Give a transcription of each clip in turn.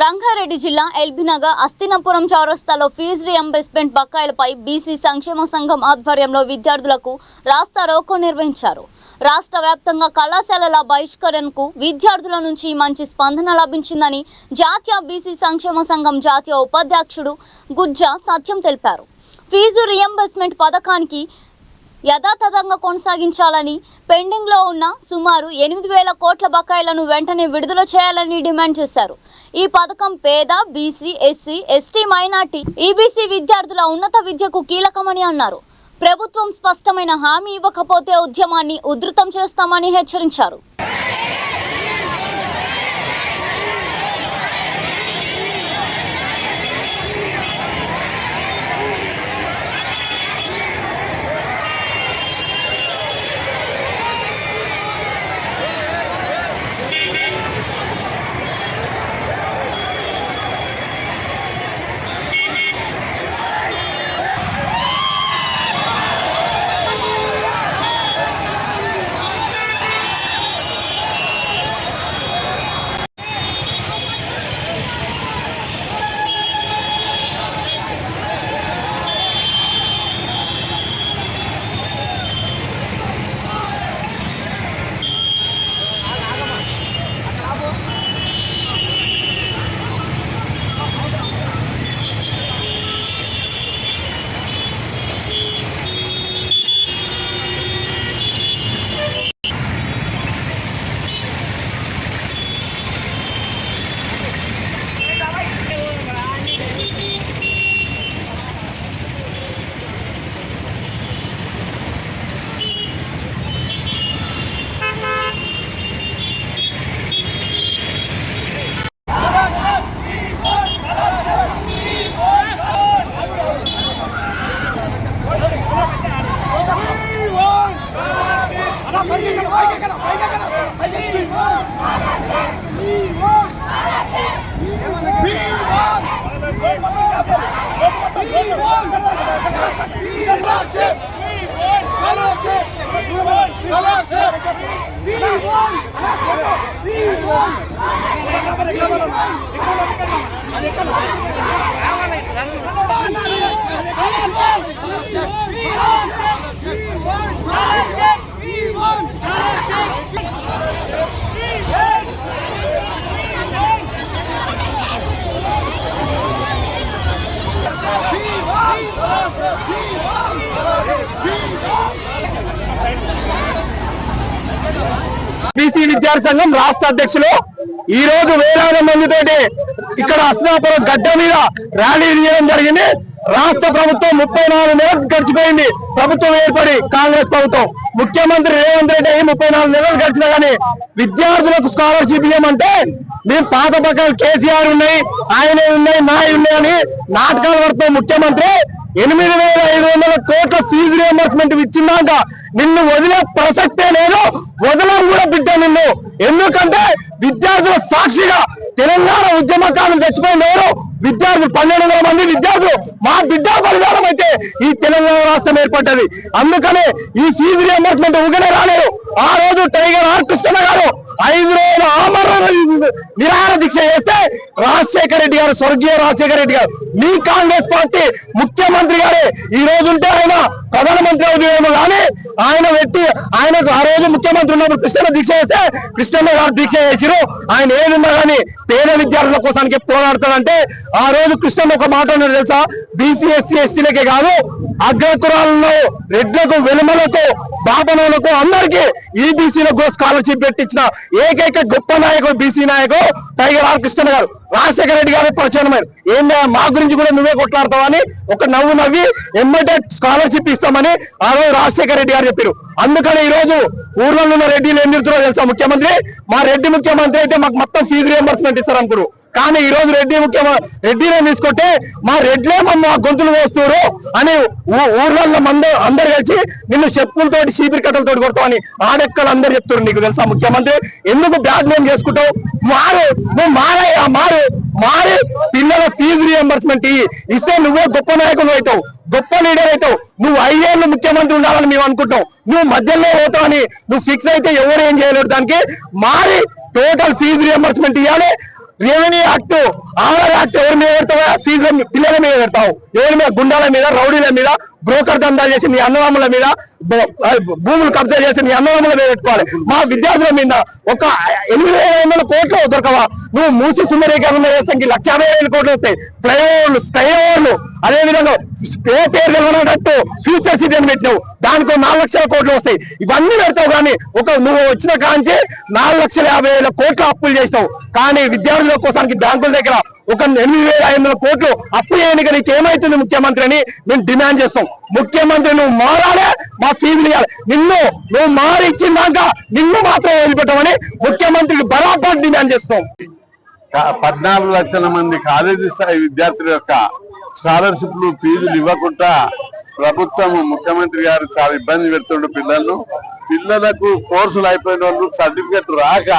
రంగారెడ్డి జిల్లా ఎల్బీనగర్ అస్తినపురం చౌరస్తాలో fee reimbursement బకాయిలపై BC సంక్షేమ సంఘం ఆధ్వర్యంలో విద్యార్థులకు రాస్తా రోకో నిర్వహించారు. రాష్ట్ర వ్యాప్తంగా కళాశాలల బహిష్కరణకు విద్యార్థుల నుంచి మంచి స్పందన లభించిందని జాతీయ బీసీ సంక్షేమ సంఘం జాతీయ ఉపాధ్యక్షుడు గుజ్జా సత్యం తెలిపారు. ఫీజు రీయింబర్స్మెంట్ పథకానికి యథాతథంగా కొనసాగించాలని, పెండింగ్లో ఉన్న సుమారు 8,000 కోట్ల బకాయిలను వెంటనే విడుదల చేయాలని డిమాండ్ చేశారు. ఈ పథకం పేద, BC, SC, ST, minority, EBC విద్యార్థుల ఉన్నత విద్యకు కీలకమని అన్నారు. ప్రభుత్వం స్పష్టమైన హామీ ఇవ్వకపోతే ఉద్యమాన్ని ఉధృతం చేస్తామని హెచ్చరించారు. బీసీ విద్యార్థి సంఘం రాష్ట్ర అధ్యక్షులు ఈ రోజు వేలాది మందితోటి ఇక్కడ అస్తినాపురం గడ్డ మీద ర్యాలీ చేయడం జరిగింది. రాష్ట్ర ప్రభుత్వం 34 నెలలు గడిచిపోయింది. ప్రభుత్వం ఏర్పడి కాంగ్రెస్ ప్రభుత్వం, ముఖ్యమంత్రి రేవంత్ రెడ్డి 34 నెలలు గడిచినా కానీ విద్యార్థులకు స్కాలర్షిప్ ఇవ్వమంటే మేము పాత పక్కన కేసీఆర్ ఉన్నాయి, ఆయనే ఉన్నాయి, నాయ ఉన్నాయని నాటకాలు పడుతున్న ముఖ్యమంత్రి 8,500 కోట్ల ఫీజు రియంబర్స్మెంట్ ఇచ్చిందాక నిన్ను వదిలే ప్రసక్తే లేదు. వదలం కూడా బిడ్డ నిన్ను. ఎందుకంటే విద్యార్థుల సాక్షిగా తెలంగాణ ఉద్యమకారులు చచ్చిపోయింది ఎవరు? విద్యార్థులు 1,200 మంది విద్యార్థులు మా బిడ్డ బలిదానం అయితే ఈ తెలంగాణ రాష్ట్రం ఏర్పడ్డది. అందుకనే ఈ ఫీజు రియంబర్స్మెంట్ ఊగనే రాలేదు. ఆ రోజు టైగర్ ఆర్ కృష్ణ గారు 5 రోజుల ఆమరణ నిరాహార దీక్ష చేస్తే రాజశేఖర రెడ్డి గారు, స్వర్గీయ రాజశేఖర రెడ్డి గారు, మీ కాంగ్రెస్ పార్టీ ముఖ్యమంత్రి గారే ఈ రోజు ఉంటే ఆయన ప్రధానమంత్రి అవుతుందేమో కానీ ఆయన పెట్టి ఆయనకు ఆ రోజు ముఖ్యమంత్రి ఉన్నప్పుడు కృష్ణ దీక్ష చేస్తే కృష్ణన్న గారు దీక్ష చేసిరు. ఆయన ఏదున్నా కానీ పేద విద్యార్థుల కోసానికి పోరాడతాడంటే ఆ రోజు కృష్ణన్న ఒక మాట ఉన్నది తెలుసా? బీసీ, ఎస్సీ, ఎస్టీలకే కాదు అగ్రకురాలను, రెడ్లకు, వెలుమలకు, బాపనలకు అందరికీ ఈబీసీలకు స్కాలర్షిప్ పెట్టించిన ఏకైక గొప్ప నాయకుడు బీసీ నాయకుడు టైగర్ ఆర్ కృష్ణ గారు. రాజశేఖర రెడ్డి గారు పరిచయమైన ఏందా మా గురించి కూడా నువ్వే కొట్లాడతావని ఒక నవ్వు నవ్వి ఎమ్మటే స్కాలర్షిప్ ఇస్తామని ఆ రోజు రాజశేఖర రెడ్డి గారు చెప్పారు. అందుకని ఈ రోజు ఊర్లో ఉన్న రెడ్డిలు ఏం చెప్తున్నారో తెలుసా? ముఖ్యమంత్రి మా రెడ్డి ముఖ్యమంత్రి అయితే మాకు మొత్తం ఫీజు రియంబర్స్మెంట్ ఇస్తారు అనుకున్నారు. కానీ ఈ రోజు రెడ్డినే తీసుకుంటే మా రెడ్లే మా గొంతులు కోస్తున్నారు అని ఊర్లలో అందరు కలిసి నిన్ను చెప్పులతోటి చీపిరి కట్టలతో కొడతామని ఆడెక్కలు అందరు చెప్తున్నారు. నీకు తెలుసా ముఖ్యమంత్రి? ఎందుకు బ్యాడ్ నేమ్ చేసుకుంటావు? నువ్వు మారి పిల్లల ఫీజు రియంబర్స్మెంట్ ఇస్తే నువ్వే గొప్ప నాయకులు అవుతావు, గొప్ప లీడర్ అవుతావు. నువ్వు 5 ఏళ్ళు ముఖ్యమంత్రి ఉండాలని మేము అనుకుంటాం. నువ్వు మధ్యలో పోతావు అని నువ్వు ఫిక్స్ అయితే ఎవరు ఏం చేయలేరు. దానికి మారి టోటల్ ఫీజు రియంబర్స్మెంట్ ఇవ్వాలి. రెవెన్యూ యాక్ట్, ఆధార్ యాక్ట్ ఎవరి మీద పెడతావా? ఫీజుల పిల్లల మీద పెడతావు. ఎవరి మీద? గుండాల మీద, రౌడీల మీద, బ్రోకర్ దందా చేసి నీ అన్నదమ్ముల మీద, భూములు కబ్జా చేసి నీ అన్నదమ్ముల మీద పెట్టుకోవాలి. మా విద్యార్థుల మీద ఒక 8,500 కోట్లు దొరకవా? నువ్వు మూసి సుందరీకరణ చేస్తానికి 1,50,000 కోట్లు వస్తాయి. ఫ్లైఓవర్లు, స్కైఓవర్లు, అదే విధంగా పేరు నిలబడేటట్టు ఫ్యూచర్ సిటీ అని పెట్టినావు, దానికో 4 లక్షల కోట్లు వస్తాయి. ఇవన్నీ పెడతావు కానీ నువ్వు వచ్చిన కాంచి 4,50,000 కోట్లు అప్పులు చేసినావు. కానీ విద్యార్థుల కోసానికి బ్యాంకుల దగ్గర ఒక 8,500 కోట్లు అప్పు చేయడానికి నీకు ఏమైతుంది ముఖ్యమంత్రి అని మేము డిమాండ్ చేస్తాం. ముఖ్యమంత్రి నువ్వు మారాలే, మా ఫీజులు ఇవ్వాలి. నువ్వు మారి ఇచ్చిందాక నిన్ను మాత్రం వదిలిపెట్టమని ముఖ్యమంత్రికి బరాబర్ డిమాండ్ చేస్తాం. 14 లక్షల మంది కాలేజీ స్థాయి విద్యార్థుల యొక్క స్కాలర్షిప్లు ఫీజులు ఇవ్వకుండా ప్రభుత్వం, ముఖ్యమంత్రి గారు చాలా ఇబ్బంది పెడుతుండ్రు పిల్లలకు కోర్సులు అయిపోయిన వాళ్ళు సర్టిఫికెట్ రాక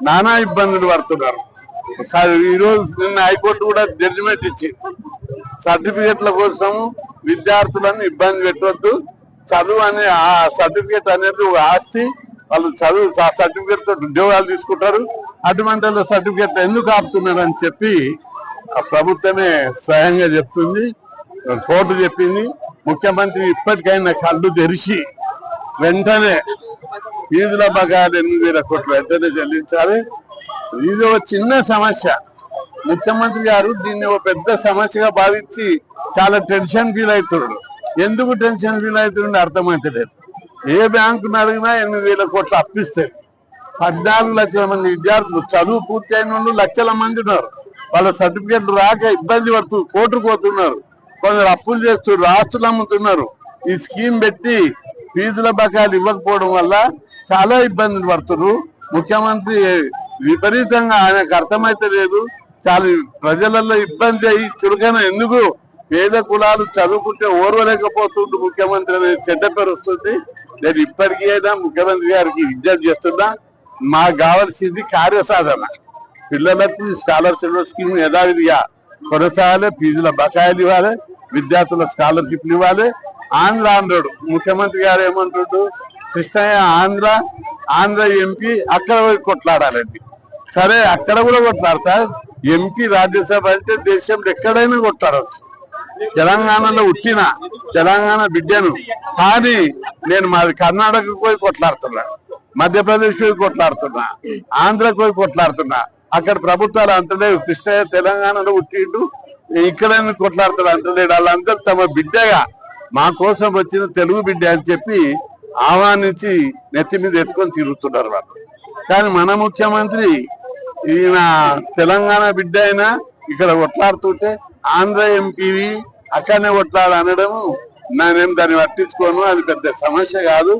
నానా ఇబ్బందులు పడుతున్నారు. ఈ రోజు నిన్న హైకోర్టు కూడా జడ్జిమెంట్ ఇచ్చింది, సర్టిఫికెట్ల కోసం విద్యార్థులను ఇబ్బంది పెట్టవద్దు, చదువు అనే ఆ సర్టిఫికెట్ అనేది ఒక ఆస్తి, వాళ్ళు చదువు సర్టిఫికెట్ తో ఉద్యోగాలు తీసుకుంటారు. అటువంటి సర్టిఫికెట్ ఎందుకు ఆపుతున్నారు అని చెప్పి ప్రభుత్వమే స్వయంగా చెప్తుంది, కోర్టు చెప్పింది. ముఖ్యమంత్రి ఇప్పటికైనా కళ్ళు తెరిచి వెంటనే ఫీజుల బకాయిలు 8,000 కోట్లు వెంటనే చెల్లించాలి. ఇది ఒక చిన్న సమస్య, ముఖ్యమంత్రి గారు దీన్ని ఒక పెద్ద సమస్యగా భావించి చాలా టెన్షన్ ఫీల్ అవుతున్నాడు. ఎందుకు టెన్షన్ ఫీల్ అవుతుండే అర్థమైతలేదు. ఏ బ్యాంకును అడిగినా 8,000 కోట్లు అప్పిస్తారు. 14 లక్షల మంది విద్యార్థులు, చదువు పూర్తి అయిన వాళ్ళు లక్షల మంది ఉన్నారు. వాళ్ళ సర్టిఫికెట్లు రాక ఇబ్బంది పడుతూ కోర్టుకు పోతున్నారు. కొందరు అప్పులు చేస్తున్నారు, ఆస్తులు అమ్ముతున్నారు. ఈ స్కీమ్ పెట్టి ఫీజుల బకాయిలు ఇవ్వకపోవడం వల్ల చాలా ఇబ్బందులు పడుతున్నారు. ముఖ్యమంత్రి విపరీతంగా ఆయనకు అర్థమైతే లేదు, చాలా ప్రజలలో ఇబ్బంది అయ్యి చురుకైన ఎందుకు పేద కులాలు చదువుకుంటే ఓర్వలేకపోతుంది ముఖ్యమంత్రి అనే చెడ్డ పేరు వస్తుంది. నేను ఇప్పటికీ అయినా ముఖ్యమంత్రి గారికి విజ్ఞప్తి చేస్తున్నా, మాకు కావాల్సింది కార్యసాధన. పిల్లలకు స్కాలర్షిప్ స్కీమ్ యథావిధిగా కొనసాగాలి, ఫీజుల బకాయిలు ఇవ్వాలి, విద్యార్థుల స్కాలర్షిప్లు ఇవ్వాలి. ఆంధ్ర అన్నాడు ముఖ్యమంత్రి గారు, ఏమంటాడు? కృష్ణయ్య ఆంధ్ర ఎంపీ అక్కడ కొట్లాడాలండి. సరే, అక్కడ కూడా కొట్లాడతా. ఎంపీ రాజ్యసభ అంటే దేశంలో ఎక్కడైనా కొట్లాడవచ్చు. తెలంగాణలో ఉట్టిన తెలంగాణ బిడ్డను, కానీ నేను మాది కర్ణాటకకు పోయి కొట్లాడుతున్నా, మధ్యప్రదేశ్ పోయి కొట్లాడుతున్నా, ఆంధ్రకు పోయి కొట్లాడుతున్నా. అక్కడ ప్రభుత్వాలు అంటలేవు కృష్ణయ్య తెలంగాణలో ఉట్టిండు, ఇక్కడ కొట్లాడుతాడు అంటలేడు. వాళ్ళందరూ తమ బిడ్డగా మా కోసం వచ్చిన తెలుగు బిడ్డ అని చెప్పి ఆహ్వానించి నెత్తి మీద ఎత్తుకొని తిరుగుతున్నారు వాళ్ళు. కానీ మన ముఖ్యమంత్రి ఈయన తెలంగాణ బిడ్డ అయినా ఇక్కడ కొట్లాడుతుంటే ఆంధ్ర ఎంపీవి అక్కడనే కొట్లాడు అనడం నేనేం దాన్ని పట్టించుకోను, అది పెద్ద సమస్య కాదు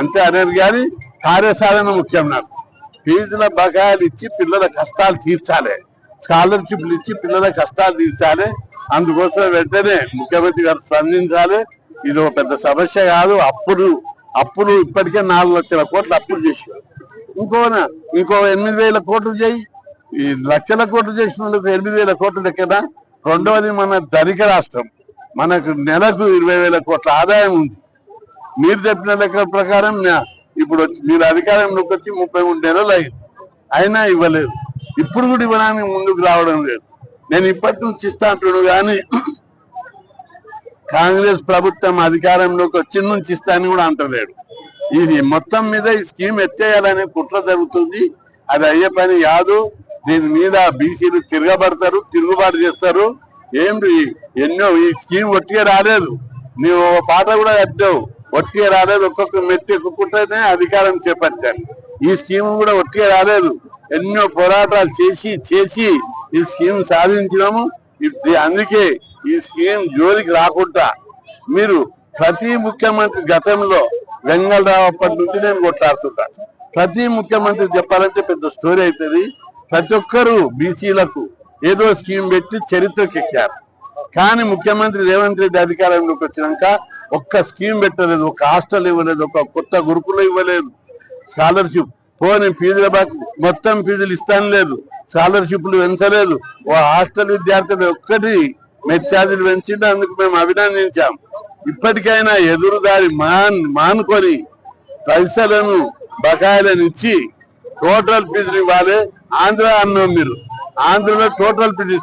అంతే అనేది. కానీ కార్యసాధన ముఖ్యం. నాకు ఫీజుల బకాయిలు ఇచ్చి పిల్లల కష్టాలు తీర్చాలి, స్కాలర్షిప్లు ఇచ్చి పిల్లల కష్టాలు తీర్చాలి. అందుకోసం వెంటనే ముఖ్యమంత్రి గారు స్పందించాలి. ఇది ఒక పెద్ద సమస్య కాదు. అప్పులు ఇప్పటికే 4 లక్షల కోట్లు అప్పులు చేశారు. ఇంకో 8,000 కోట్లు చేయి. ఈ లక్షల కోట్లు చేసిన వాళ్ళకి 8,000 కోట్లు లెక్కన. రెండవది, మన ధనిక రాష్ట్రం, మనకు నెలకు 20,000 కోట్ల ఆదాయం ఉంది. మీరు చెప్పిన లెక్కల ప్రకారం ఇప్పుడు మీరు అధికారంలోకి వచ్చి 33 నెలలు అయింది, అయినా ఇవ్వలేదు. ఇప్పుడు కూడా ఇవ్వడానికి ముందుకు రావడం లేదు. నేను ఇప్పటి నుంచి ఇస్తా అంటున్నాను, కానీ కాంగ్రెస్ ప్రభుత్వం అధికారంలోకి వచ్చిన నుంచి ఇస్తానని కూడా అంటలేడు. ఇది మొత్తం మీద ఈ స్కీమ్ ఎత్తేయాలనే కుట్ర జరుగుతుంది. అది అయ్యే పని కాదు. దీని మీద బీసీలు తిరుగుబాటు చేస్తారు. ఎన్నో ఈ స్కీమ్ ఒట్టిగా రాలేదు. నీవు పాట కూడా కట్టావు, ఒట్టిగా రాలేదు. ఒక్కొక్క మెట్టి ఎక్కుకుంటేనే అధికారం చేపట్టారు. ఈ స్కీమ్ కూడా ఒట్టిగా రాలేదు. ఎన్నో పోరాటాలు చేసి ఈ స్కీమ్ సాధించినాము. అందుకే ఈ స్కీమ్ జోలికి రాకుండా మీరు ప్రతి ముఖ్యమంత్రి, గతంలో వెంగళరావు అప్పటి నుంచి నేను కొట్లాడుతున్నా, ప్రతి ముఖ్యమంత్రి చెప్పాలంటే పెద్ద స్టోరీ అవుతుంది. ప్రతి ఒక్కరూ బీసీలకు ఏదో స్కీమ్ పెట్టి చరిత్రకి ఎక్కారు. కానీ ముఖ్యమంత్రి రేవంత్ రెడ్డి అధికారంలోకి వచ్చినాక ఒక్క స్కీమ్ పెట్టలేదు, ఒక హాస్టల్ ఇవ్వలేదు, ఒక కొత్త గురుకులు ఇవ్వలేదు, స్కాలర్షిప్ పోని ఫీజుల మొత్తం ఫీజులు ఇస్తాను లేదు, స్కాలర్షిప్లు పెంచలేదు. ఓ హాస్టల్ విద్యార్థులు ఒక్కటి మెట్ ఛార్జీలు పెంచింటే అందుకు మేము అభినందించాం. ఇప్పటికైనా ఎదురుదారి మానుకొని పైసలను బకాయిలను ఇచ్చి టోటల్ ఫీజులు ఇవ్వాలి. ఆంధ్ర అన్నాం, మీరు ఆంధ్రలో టోటల్ ఫీజు